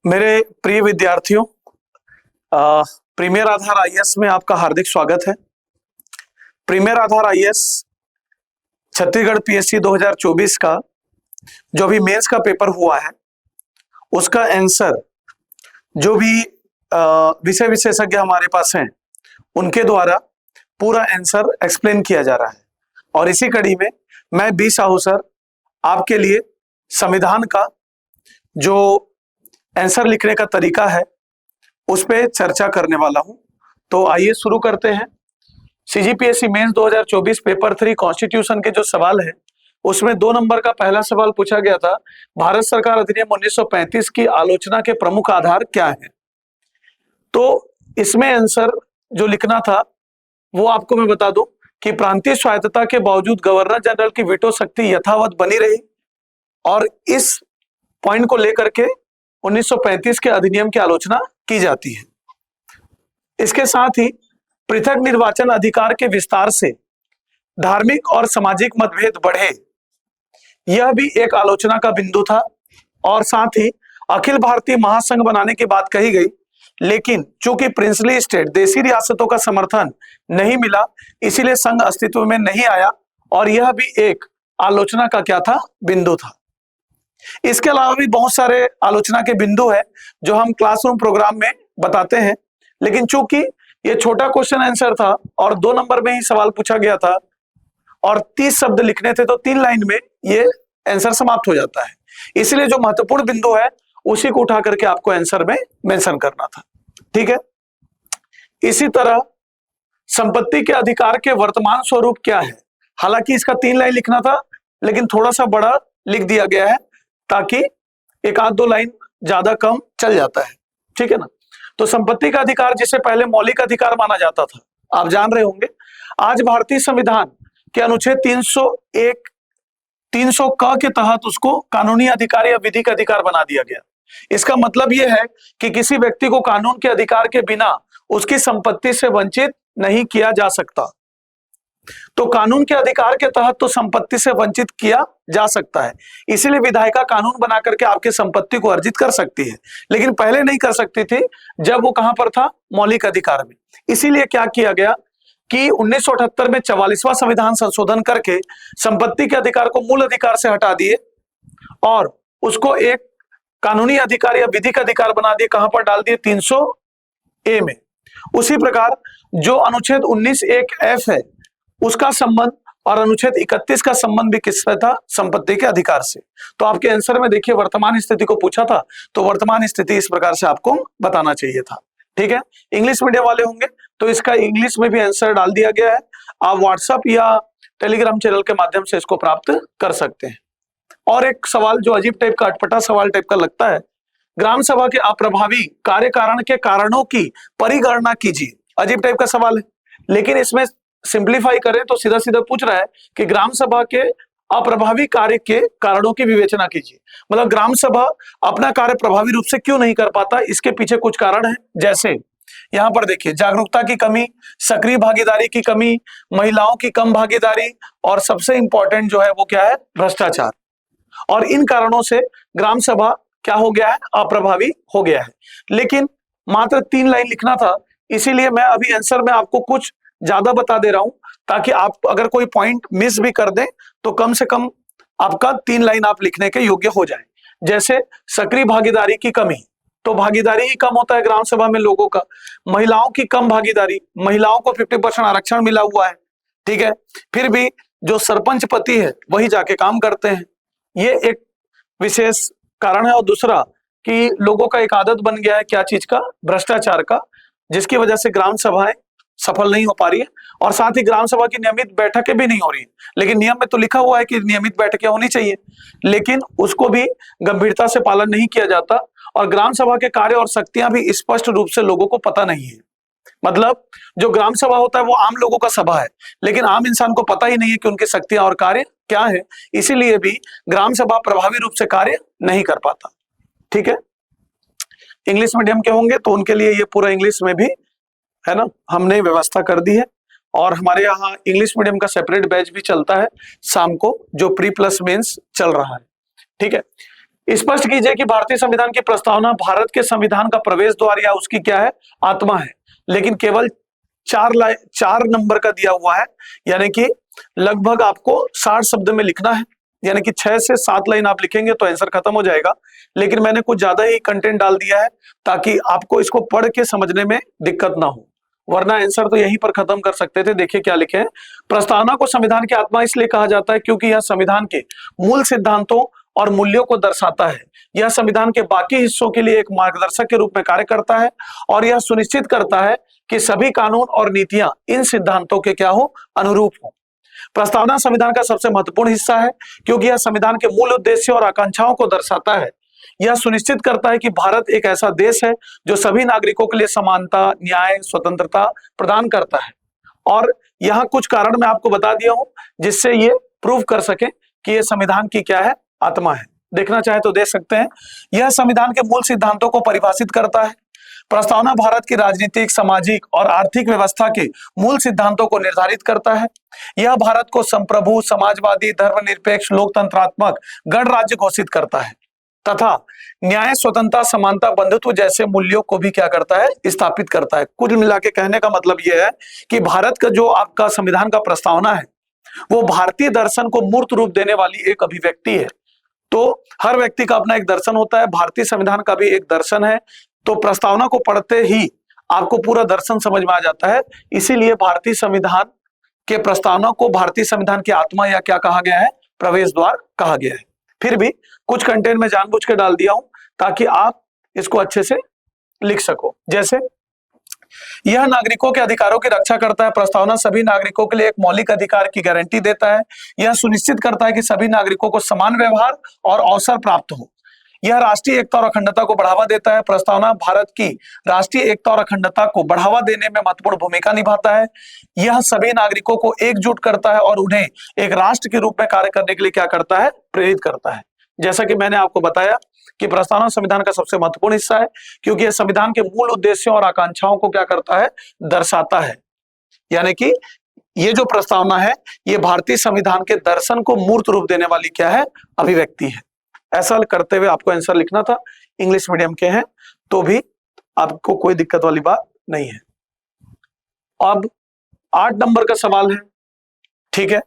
मेरे प्रिय विद्यार्थियों, प्रीमियर आधार आईएएस में आपका हार्दिक स्वागत है। प्रीमियर आधार आईएएस छत्तीसगढ़ पीएससी 2024 का जो भी मेंस का पेपर हुआ है उसका आंसर जो भी विषय विशेषज्ञ हमारे पास हैं उनके द्वारा पूरा आंसर एक्सप्लेन किया जा रहा है। और इसी कड़ी में मैं बी साहू सर आपके लिए संविधान का जो आंसर लिखने का तरीका है उस पर चर्चा करने वाला हूं। तो आइए शुरू करते हैं। सीजीपीएससी मेंस 2024 पेपर 3 कॉन्स्टिट्यूशन के जो सवाल है उसमें 2 नंबर का पहला सवाल पूछा गया था, भारत सरकार अधिनियम 1935 की आलोचना के प्रमुख आधार क्या है। तो इसमें आंसर जो लिखना था वो आपको मैं बता दूं कि प्रांतीय स्वायत्तता के बावजूद गवर्नर जनरल की वीटो शक्ति यथावत बनी रही और इस पॉइंट को लेकर के 1935 के अधिनियम की आलोचना की जाती है। इसके साथ ही पृथक निर्वाचन अधिकार के विस्तार से धार्मिक और सामाजिक मतभेद बढ़े, यह भी एक आलोचना का बिंदु था। और साथ ही अखिल भारतीय महासंघ बनाने की बात कही गई, लेकिन चूंकि प्रिंसली स्टेट देशी रियासतों का समर्थन नहीं मिला इसीलिए संघ अस्तित्व में नहीं आया और यह भी एक आलोचना का क्या था, बिंदु था। इसके अलावा भी बहुत सारे आलोचना के बिंदु है जो हम क्लासरूम प्रोग्राम में बताते हैं, लेकिन चूंकि ये छोटा क्वेश्चन आंसर था और 2 नंबर में ही सवाल पूछा गया था और 30 शब्द लिखने थे तो 3 लाइन में ये आंसर समाप्त हो जाता है। इसलिए जो महत्वपूर्ण बिंदु है उसी को उठा करके आपको आंसर में मेंशन करना था। ठीक है। इसी तरह संपत्ति के अधिकार के वर्तमान स्वरूप क्या है, हालांकि इसका 3 लाइन लिखना था लेकिन थोड़ा सा बड़ा लिख दिया गया है ताकि एक आध 2 लाइन ज्यादा कम चल जाता है। ठीक है ना। तो संपत्ति का अधिकार जिसे पहले मौलिक अधिकार माना जाता था, आप जान रहे होंगे, आज भारतीय संविधान के अनुच्छेद 301 300 क के तहत उसको कानूनी अधिकार या विधिक अधिकार बना दिया गया। इसका मतलब यह है कि किसी व्यक्ति को कानून के अधिकार के बिना उसकी संपत्ति से वंचित नहीं किया जा सकता। तो कानून के अधिकार के तहत तो संपत्ति से वंचित किया जा सकता है, इसीलिए विधायिका कानून बना करके आपकी संपत्ति को अर्जित कर सकती है, लेकिन पहले नहीं कर सकती थी जब वो कहां पर था, मौलिक अधिकार में। इसीलिए क्या किया गया कि 1978 में 44वां संविधान संशोधन करके संपत्ति के अधिकार को मूल अधिकार से हटा दिए और उसको एक कानूनी अधिकार या विधिक अधिकार बना दिए। कहां पर डाल दिए, 300A में। उसी प्रकार जो अनुच्छेद 19(1)(f) है उसका संबंध और अनुच्छेद 31 का संबंध भी किससे था, संपत्ति के अधिकार से। तो आपके आंसर में देखिए वर्तमान स्थिति को पूछा था तो वर्तमान स्थिति इस प्रकार से आपको बताना चाहिए था। ठीक है। इंग्लिश मीडियम वाले होंगे तो इसका इंग्लिश में भी आंसर डाल दिया गया है, आप व्हाट्सएप या टेलीग्राम चैनल के माध्यम से इसको प्राप्त कर सकते हैं। और एक सवाल जो अजीब टाइप का, अटपटा सवाल टाइप का लगता है, ग्राम सभा के अप्रभावी कार्य कारण के कारणों की परिगणना कीजिए। अजीब टाइप का सवाल है, लेकिन इसमें सिंप्लीफाई करें तो सीधा सीधा पूछ रहा है कि ग्राम सभा के अप्रभावी कार्य के कारणों की विवेचना कीजिए। मतलब ग्राम सभा अपना कार्य प्रभावी रूप से क्यों नहीं कर पाता, इसके पीछे कुछ कारण है। जैसे यहां पर देखिए, जागरूकता की कमी, सक्रिय भागीदारी की कमी, महिलाओं की कम भागीदारी और सबसे इंपॉर्टेंट जो है वो क्या है, भ्रष्टाचार। और इन कारणों से ग्राम सभा क्या हो गया है, अप्रभावी हो गया है। लेकिन मात्र 3 लाइन लिखना था, इसीलिए मैं अभी आंसर में आपको कुछ ज्यादा बता दे रहा हूं ताकि आप अगर कोई पॉइंट मिस भी कर दें तो कम से कम आपका 3 लाइन आप लिखने के योग्य हो जाए। जैसे सक्रिय भागीदारी की कमी, तो भागीदारी ही कम होता है ग्राम सभा में लोगों का। महिलाओं की कम भागीदारी, महिलाओं को 50% आरक्षण मिला हुआ है, ठीक है, फिर भी जो सरपंच पति है वही जाके काम करते हैं, ये एक विशेष कारण है। और दूसरा कि लोगों का एक आदत बन गया है क्या चीज का, भ्रष्टाचार का, जिसकी वजह से ग्राम सभाएं सफल नहीं हो पा रही है। और साथ ही ग्राम सभा की नियमित बैठकें भी नहीं हो रही है, लेकिन नियम में तो लिखा हुआ है कि नियमित बैठकें होनी चाहिए, लेकिन उसको भी गंभीरता से पालन नहीं किया जाता। और ग्राम सभा के कार्य और शक्तियां भी स्पष्ट रूप से लोगों को पता नहीं है। मतलब जो ग्राम सभा होता है वो आम लोगों का सभा है, लेकिन आम इंसान को पता ही नहीं है कि उनकी शक्तियां और कार्य क्या है, इसीलिए भी ग्राम सभा प्रभावी रूप से कार्य नहीं कर पाता। ठीक है। इंग्लिश मीडियम के होंगे तो उनके लिए ये पूरा इंग्लिश में भी है ना, हमने व्यवस्था कर दी है। और हमारे यहाँ इंग्लिश मीडियम का सेपरेट बैच भी चलता है शाम को, जो प्री प्लस मेंस चल रहा है। ठीक है। स्पष्ट कीजिए कि भारतीय संविधान की प्रस्तावना भारत के संविधान का प्रवेश द्वार या उसकी क्या है, आत्मा है। लेकिन केवल 4 नंबर का दिया हुआ है, यानी कि लगभग आपको 60 शब्द में लिखना है, यानी कि 6 से 7 लाइन आप लिखेंगे तो आंसर खत्म हो जाएगा। लेकिन मैंने कुछ ज्यादा ही कंटेंट डाल दिया है ताकि आपको इसको पढ़ के समझने में दिक्कत ना हो, वरना आंसर तो यहीं पर खत्म कर सकते थे। देखिए क्या लिखे हैं। प्रस्तावना को संविधान की आत्मा इसलिए कहा जाता है क्योंकि यह संविधान के मूल सिद्धांतों और मूल्यों को दर्शाता है। यह संविधान के बाकी हिस्सों के लिए एक मार्गदर्शक के रूप में कार्य करता है और यह सुनिश्चित करता है कि सभी कानून और नीतियां इन सिद्धांतों के क्या हो, अनुरूप हो। प्रस्तावना संविधान का सबसे महत्वपूर्ण हिस्सा है क्योंकि यह संविधान के मूल उद्देश्य और आकांक्षाओं को दर्शाता है। यह सुनिश्चित करता है कि भारत एक ऐसा देश है जो सभी नागरिकों के लिए समानता, न्याय, स्वतंत्रता प्रदान करता है। और यहाँ कुछ कारण मैं आपको बता दिया हूं जिससे ये प्रूव कर सके कि यह संविधान की क्या है, आत्मा है। देखना चाहे तो देख सकते हैं। यह संविधान के मूल सिद्धांतों को परिभाषित करता है। प्रस्तावना भारत की राजनीतिक, सामाजिक और आर्थिक व्यवस्था के मूल सिद्धांतों को निर्धारित करता है। यह भारत को संप्रभु, समाजवादी, धर्मनिरपेक्ष, लोकतंत्रात्मक गणराज्य घोषित करता है तथा न्याय, स्वतंत्रता, समानता, बंधुत्व जैसे मूल्यों को भी क्या करता है, स्थापित करता है। कुल मिला के कहने का मतलब यह है कि भारत का जो आपका संविधान का प्रस्तावना है वो भारतीय दर्शन को मूर्त रूप देने वाली एक अभिव्यक्ति है। तो हर व्यक्ति का अपना एक दर्शन होता है, भारतीय संविधान का भी एक दर्शन है। तो प्रस्तावना को पढ़ते ही आपको पूरा दर्शन समझ में आ जाता है। इसीलिए भारतीय संविधान के प्रस्तावना को भारतीय संविधान की आत्मा या क्या कहा गया है, प्रवेश द्वार कहा गया है। फिर भी कुछ कंटेंट में जानबूझ के डाल दिया हूं ताकि आप इसको अच्छे से लिख सको। जैसे यह नागरिकों के अधिकारों की रक्षा करता है। प्रस्तावना सभी नागरिकों के लिए एक मौलिक अधिकार की गारंटी देता है। यह सुनिश्चित करता है कि सभी नागरिकों को समान व्यवहार और अवसर प्राप्त हो। यह राष्ट्रीय एकता और अखंडता को बढ़ावा देता है। प्रस्तावना भारत की राष्ट्रीय एकता और अखंडता को बढ़ावा देने में महत्वपूर्ण भूमिका निभाता है। यह सभी नागरिकों को एकजुट करता है और उन्हें एक राष्ट्र के रूप में कार्य करने के लिए क्या करता है, प्रेरित करता है। जैसा कि मैंने आपको बताया कि प्रस्तावना संविधान का सबसे महत्वपूर्ण हिस्सा है क्योंकि यह संविधान के मूल उद्देश्यों और आकांक्षाओं को क्या करता है, दर्शाता है। यानी कि ये जो प्रस्तावना है ये भारतीय संविधान के दर्शन को मूर्त रूप देने वाली क्या है, अभिव्यक्ति है। ऐसा करते हुए आपको आंसर लिखना था। इंग्लिश मीडियम के हैं तो भी आपको कोई दिक्कत वाली बात नहीं है। अब 8 नंबर का सवाल है, ठीक है,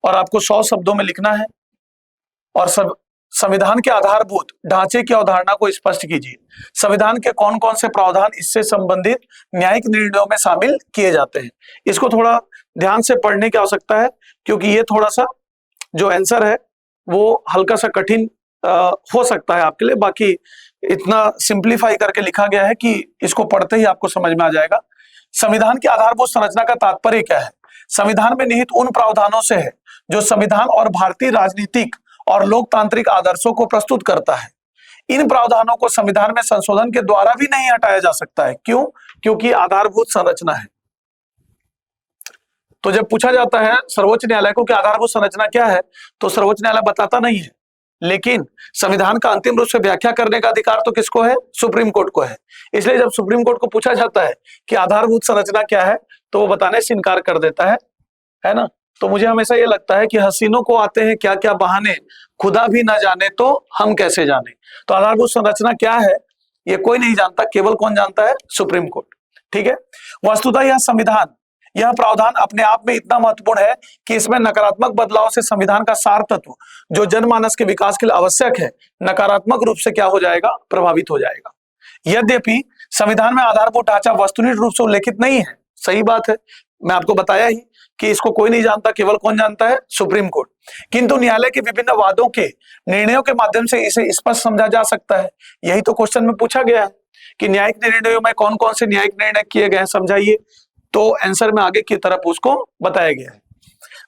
और आपको 100 शब्दों में लिखना है। और सब संविधान के आधारभूत ढांचे की अवधारणा को स्पष्ट कीजिए। संविधान के कौन कौन से प्रावधान इससे संबंधित न्यायिक निर्णयों में शामिल किए जाते हैं। इसको थोड़ा ध्यान से पढ़ने की आवश्यकता है क्योंकि ये थोड़ा सा जो आंसर है वो हल्का सा कठिन हो सकता है आपके लिए। बाकी इतना सिंप्लीफाई करके लिखा गया है कि इसको पढ़ते ही आपको समझ में आ जाएगा। संविधान की आधारभूत संरचना का तात्पर्य क्या है? संविधान में निहित उन प्रावधानों से है जो संविधान और भारतीय राजनीतिक और लोकतांत्रिक आदर्शों को प्रस्तुत करता है। इन प्रावधानों को संविधान में संशोधन के द्वारा भी नहीं हटाया जा सकता है। क्यों? क्योंकि आधारभूत संरचना है। तो जब पूछा जाता है सर्वोच्च न्यायालय को कि आधारभूत संरचना क्या है, तो सर्वोच्च न्यायालय बताता नहीं है, लेकिन संविधान का अंतिम रूप से व्याख्या करने का अधिकार तो किसको है? सुप्रीम कोर्ट को है। इसलिए जब सुप्रीम कोर्ट को पूछा जाता है कि आधारभूत संरचना क्या है तो वो बताने से इनकार कर देता है ना। तो मुझे हमेशा ये लगता है कि हसीनों को आते हैं क्या क्या बहाने, खुदा भी ना जाने तो हम कैसे जाने। तो आधारभूत संरचना क्या है ये कोई नहीं जानता, केवल कौन जानता है? Supreme court. ठीक है। वस्तुतः यह संविधान, यह प्रावधान अपने आप में इतना महत्वपूर्ण है कि इसमें नकारात्मक बदलाव से संविधान का सार तत्व जो जनमानस के विकास के लिए आवश्यक है नकारात्मक रूप से क्या हो जाएगा? प्रभावित हो जाएगा। यद्यपि संविधान में आधारभूत ढांचा वस्तुनिष्ठ रूप से उल्लेखित नहीं है, सही बात है, मैं आपको बताया ही कि इसको कोई नहीं जानता, केवल कौन जानता है? Supreme court. किंतु न्यायालय के विभिन्न वादों के निर्णयों के माध्यम से इसे स्पष्ट समझा जा सकता है। यही तो क्वेश्चन में पूछा गया है कि न्यायिक निर्णयों में कौन कौन से न्यायिक निर्णय किए गए हैं, समझाइए। तो आंसर में आगे की तरफ उसको बताया गया है।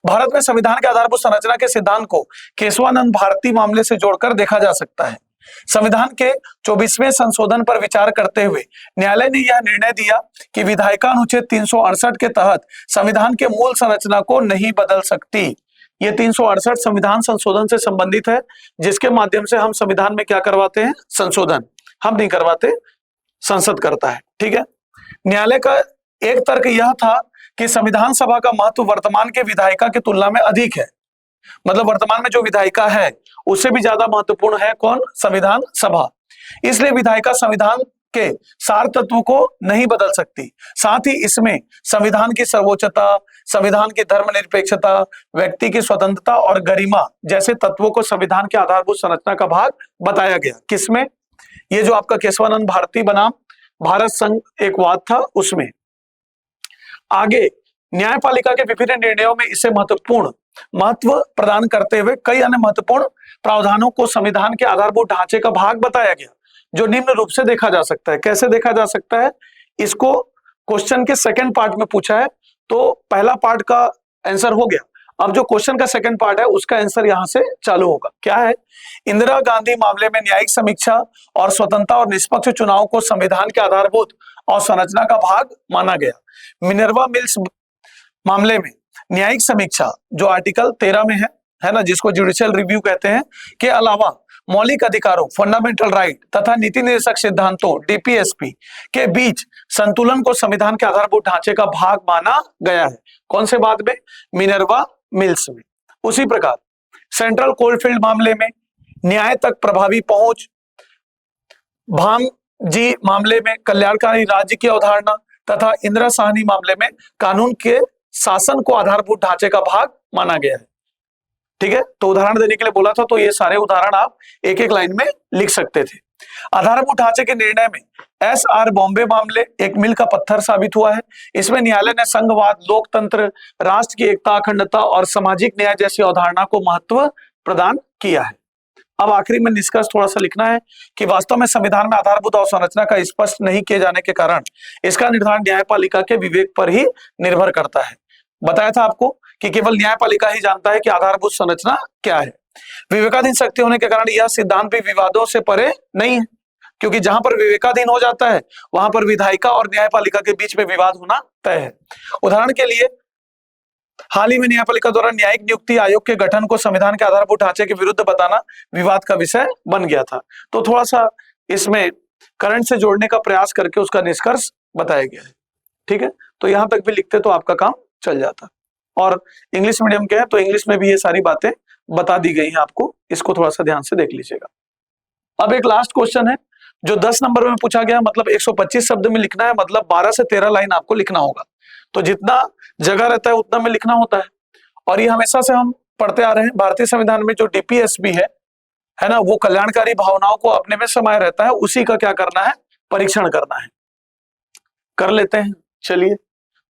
भारत में संविधान के आधारभूत संरचना के सिद्धांत को केशवानंद भारती मामले से जोड़कर देखा जा सकता है। संविधान के 24वें संशोधन पर विचार करते हुए न्यायालय ने यह निर्णय दिया कि विधायिका अनुच्छेद 368 के तहत संविधान के मूल संरचना को नहीं बदल सकती। ये 368 संविधान संशोधन से संबंधित है, जिसके माध्यम से हम संविधान में क्या करवाते हैं? संशोधन। हम नहीं करवाते, संसद करता है। ठीक है। न्यायालय का एक तर्क यह था कि संविधान सभा का महत्व वर्तमान के विधायिका की तुलना में अधिक है। मतलब वर्तमान में जो विधायिका है उससे भी ज्यादा महत्वपूर्ण है कौन? संविधान सभा। इसलिए विधायिका संविधान के सार तत्व को नहीं बदल सकती। साथ ही इसमें संविधान की सर्वोच्चता, संविधान की धर्मनिरपेक्षता, व्यक्ति की स्वतंत्रता और गरिमा जैसे तत्वों को संविधान के आधारभूत संरचना का भाग बताया गया। किसमें? ये जो आपका केशवानंद भारती बनाम भारत संघ एक वाद था उसमें। आगे न्यायपालिका के विभिन्न निर्णयों में इसे महत्व प्रदान करते हुए कई अन्य महत्वपूर्ण प्रावधानों को संविधान के आधारभूत ढांचे का भाग बताया गया, जो निम्न रूप से देखा जा सकता है। कैसे देखा जा सकता है? इसको क्वेश्चन के सेकंड पार्ट में पूछा है, तो पहला पार्ट का आंसर हो गया। अब जो क्वेश्चन का सेकंड पार्ट है उसका आंसर यहां से चालू होगा। क्या है? इंदिरा गांधी मामले में न्यायिक समीक्षा और स्वतंत्रता और निष्पक्ष चुनाव को संविधान के आधारभूत और संरचना का भाग माना गया। मिनर्वा मिल्स मामले में न्यायिक समीक्षा जो आर्टिकल 13 में है ना, जिसको जुडिशियल रिव्यू कहते हैं, के अलावा मौलिक अधिकारों फंडामेंटल राइट तथा नीति निर्देशक सिद्धांतों डीपीएसपी के बीच संतुलन को संविधान के आधारभूत ढांचे का भाग माना गया है। कौन से बात में? मिनर्वा मिल्स में। उसी प्रकार सेंट्रल कोलफील्ड मामले में न्याय तक प्रभावी पहुंच, भाम जी मामले में कल्याणकारी राज्य की अवधारणा तथा इंदिरा साहनी मामले में कानून के शासन को आधारभूत ढांचे का भाग माना गया है। ठीक है, तो उदाहरण देने के लिए बोला था, तो ये सारे उदाहरण आप एक एक लाइन में लिख सकते थे। आधारभूत ढांचे के निर्णय में एसआर बॉम्बे मामले एक मील का पत्थर साबित हुआ है। इसमें न्यायालय ने संघवाद, लोकतंत्र, राष्ट्र की एकता, अखंडता और सामाजिक न्याय जैसी अवधारणा को महत्व प्रदान किया है। अब आखिरी में निष्कर्ष थोड़ा सा लिखना है कि वास्तव में संविधान में आधारभूत और संरचना का स्पष्ट नहीं किए जाने के कारण इसका निर्धारण न्यायपालिका के विवेक पर ही निर्भर करता है। बताया था आपको कि केवल न्यायपालिका ही जानता है कि आधारभूत संरचना क्या है। विवेकाधीन शक्ति होने के कारण यह सिद्धांत भी विवादों से परे नहीं है, क्योंकि जहां पर विवेकाधीन हो जाता है वहां पर विधायिका और न्यायपालिका के बीच में विवाद होना तय है। उदाहरण के लिए हाल ही में न्यायपालिका द्वारा न्यायिक नियुक्ति आयोग के गठन को संविधान के आधारभूत ढांचे के विरुद्ध बताना विवाद का विषय बन गया था। तो थोड़ा सा इसमें करंट से जोड़ने का प्रयास करके उसका निष्कर्ष बताया गया है। ठीक है, तो यहां तक भी लिखते तो आपका काम चल जाता। और इंग्लिश मीडियम के हैं तो इंग्लिश में भी ये सारी बातें बता दी गई हैं आपको, इसको थोड़ा सा ध्यान से देख लीजिएगा। अब एक लास्ट क्वेश्चन है जो 10 नंबर में पूछा गया, मतलब 125 शब्द में लिखना है, मतलब 12 से 13 लाइन आपको लिखना होगा। तो जितना जगह रहता है उतना में लिखना होता है। और ये हमेशा से हम पढ़ते आ रहे हैं, भारतीय संविधान में जो डीपीएसबी है ना, वो कल्याणकारी भावनाओं को अपने में समाये रहता है, उसी का क्या करना है? परीक्षण करना है। कर लेते हैं, चलिए।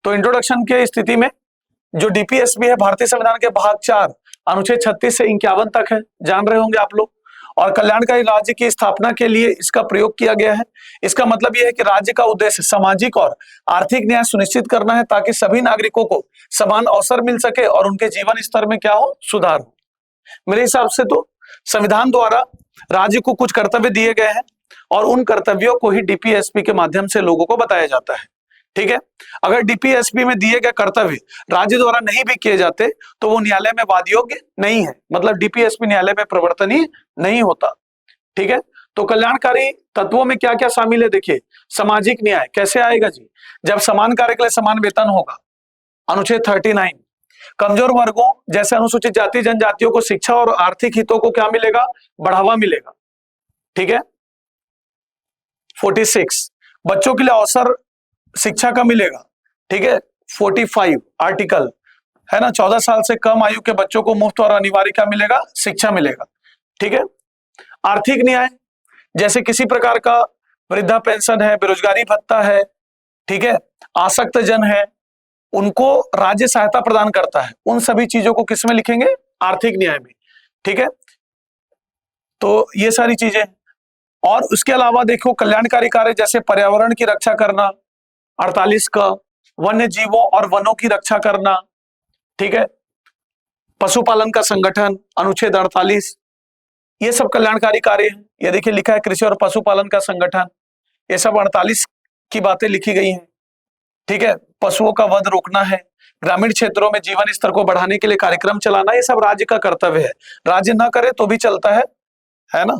तो इंट्रोडक्शन के स्थिति में जो डीपीएसबी है भारतीय संविधान के भाग 4 अनुच्छेद 36 से 51 तक है, जान रहे होंगे आप लोग। और कल्याणकारी राज्य की स्थापना के लिए इसका प्रयोग किया गया है। इसका मतलब यह है कि राज्य का उद्देश्य सामाजिक और आर्थिक न्याय सुनिश्चित करना है, ताकि सभी नागरिकों को समान अवसर मिल सके और उनके जीवन स्तर में क्या हो? सुधार हो। मेरे हिसाब से तो संविधान द्वारा राज्य को कुछ कर्तव्य दिए गए हैं और उन कर्तव्यों को ही डीपीएसपी के माध्यम से लोगों को बताया जाता है। ठीक है, अगर डीपीएसपी में दिए गए कर्तव्य राज्य द्वारा नहीं भी किए जाते तो वो न्यायालय में वाद योग्य नहीं है, मतलब डीपीएसपी न्यायालय में प्रवर्तनीय नहीं होता। ठीक है, तो कल्याणकारी तत्वों में क्या क्या शामिल है? देखिए, सामाजिक न्याय कैसे आएगा जी? जब समान कार्य के लिए समान वेतन होगा, अनुच्छेद 39। कमजोर वर्गों जैसे अनुसूचित जाति जनजातियों को शिक्षा और आर्थिक हितों को क्या मिलेगा? बढ़ावा मिलेगा। ठीक है, 46 बच्चों के लिए अवसर शिक्षा का मिलेगा। ठीक है, 45 आर्टिकल है ना, 14 साल से कम आयु के बच्चों को मुफ्त और अनिवार्य क्या मिलेगा? शिक्षा मिलेगा। ठीक है, आर्थिक न्याय जैसे किसी प्रकार का वृद्धा पेंशन है, बेरोजगारी भत्ता है, ठीक है, आसक्त जन है, उनको राज्य सहायता प्रदान करता है, उन सभी चीजों को किसमें लिखेंगे? आर्थिक न्याय में। ठीक है, तो ये सारी चीजें। और उसके अलावा देखो कल्याणकारी कार्य जैसे पर्यावरण की रक्षा करना, 48 का वन्य जीवों और वनों की रक्षा करना। ठीक है, पशुपालन का संगठन, अनुच्छेद 48, ये सब कल्याणकारी कार्य है। ये देखिए लिखा है कृषि और पशुपालन का संगठन, ये सब 48 की बातें लिखी गई हैं। ठीक है, पशुओं का वध रोकना है, ग्रामीण क्षेत्रों में जीवन स्तर को बढ़ाने के लिए कार्यक्रम चलाना, ये सब राज्य का कर्तव्य है। राज्य ना करे तो भी चलता है ना,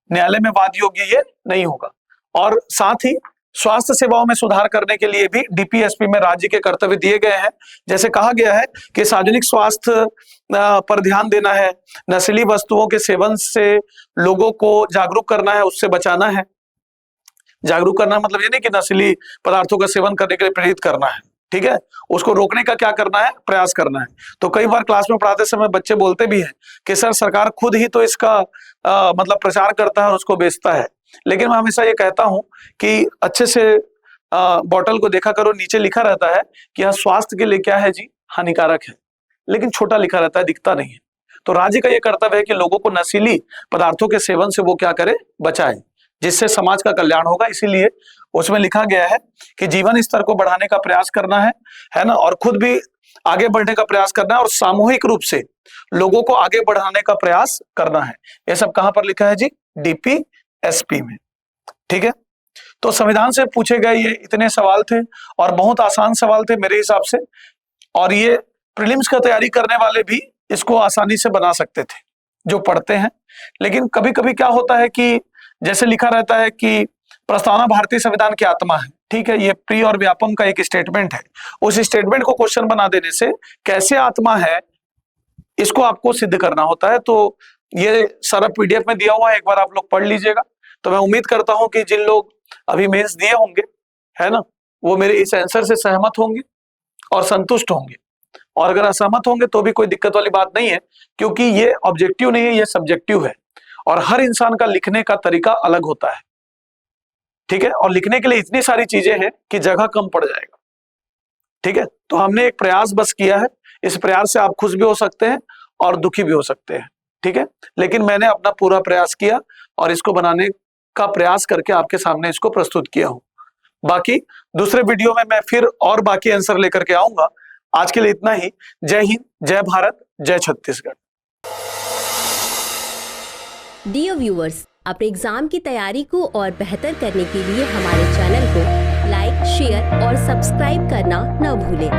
न्यायालय में वाद योग्य ये नहीं होगा। और साथ ही स्वास्थ्य सेवाओं में सुधार करने के लिए भी डीपीएसपी में राज्य के कर्तव्य दिए गए हैं। जैसे कहा गया है कि सार्वजनिक स्वास्थ्य पर ध्यान देना है, नशीली वस्तुओं के सेवन से लोगों को जागरूक करना है, उससे बचाना है। जागरूक करना मतलब ये नहीं कि नशीली पदार्थों का सेवन करने के लिए प्रेरित करना है, ठीक है, उसको रोकने का क्या करना है, प्रयास करना है। तो कई बार क्लास में पढ़ाते समय बच्चे बोलते भी हैं कि सर सरकार खुद ही तो इसका मतलब प्रचार करता है और उसको बेचता है। लेकिन मैं हमेशा ये कहता हूं कि अच्छे से बॉटल को देखा करो, नीचे लिखा रहता है कि यह स्वास्थ्य के लिए क्या है जी, हानिकारक है, लेकिन छोटा लिखा रहता है, दिखता नहीं है। तो राज्य का यह कर्तव्य है कि लोगों को नशीली पदार्थों के सेवन से वो क्या करे, बचाए, जिससे समाज का कल्याण होगा। इसीलिए उसमें लिखा गया है कि जीवन स्तर को बढ़ाने का प्रयास करना है ना, और खुद भी आगे बढ़ने का प्रयास करना है और सामूहिक रूप से लोगों को आगे बढ़ाने का प्रयास करना है। यह सब कहां पर लिखा है जी, डीपीएसपी में, ठीक है। तो संविधान से पूछे गए ये इतने सवाल थे और बहुत आसान सवाल थे मेरे हिसाब से, और ये प्रीलिम्स का तैयारी करने वाले भी इसको आसानी से बना सकते थे जो पढ़ते हैं। लेकिन कभी कभी क्या होता है कि जैसे लिखा रहता है कि प्रस्तावना भारतीय संविधान की आत्मा है, ठीक है, ये प्री और व्यापम का एक स्टेटमेंट है। उस स्टेटमेंट को क्वेश्चन बना देने से कैसे आत्मा है इसको आपको सिद्ध करना होता है। तो ये सारा पीडीएफ में दिया हुआ है, एक बार आप लोग पढ़ लीजिएगा। तो मैं उम्मीद करता हूं कि जिन लोग अभी मेंस दिए होंगे, है ना, वो मेरे इस आंसर से सहमत होंगे और संतुष्ट होंगे। और अगर असहमत होंगे तो भी कोई दिक्कत वाली बात नहीं है, क्योंकि ये ऑब्जेक्टिव नहीं है, ये सब्जेक्टिव है और हर इंसान का लिखने का तरीका अलग होता है, ठीक है। और लिखने के लिए इतनी सारी चीजें हैं कि जगह कम पड़ जाएगा, ठीक है। तो हमने एक प्रयास बस किया है, इस प्रयास से आप खुश भी हो सकते हैं और दुखी भी हो सकते हैं, ठीक है। लेकिन मैंने अपना पूरा प्रयास किया और इसको बनाने का प्रयास करके आपके सामने इसको प्रस्तुत किया हूं। बाकी दूसरे वीडियो में मैं फिर और बाकी आंसर लेकर के आऊंगा। आज के लिए इतना ही। जय हिंद, जय भारत, जय छत्तीसगढ़। डियर व्यूअर्स, अपने एग्जाम की तैयारी को और बेहतर करने के लिए हमारे चैनल को लाइक, शेयर और सब्सक्राइब करना न भूलें।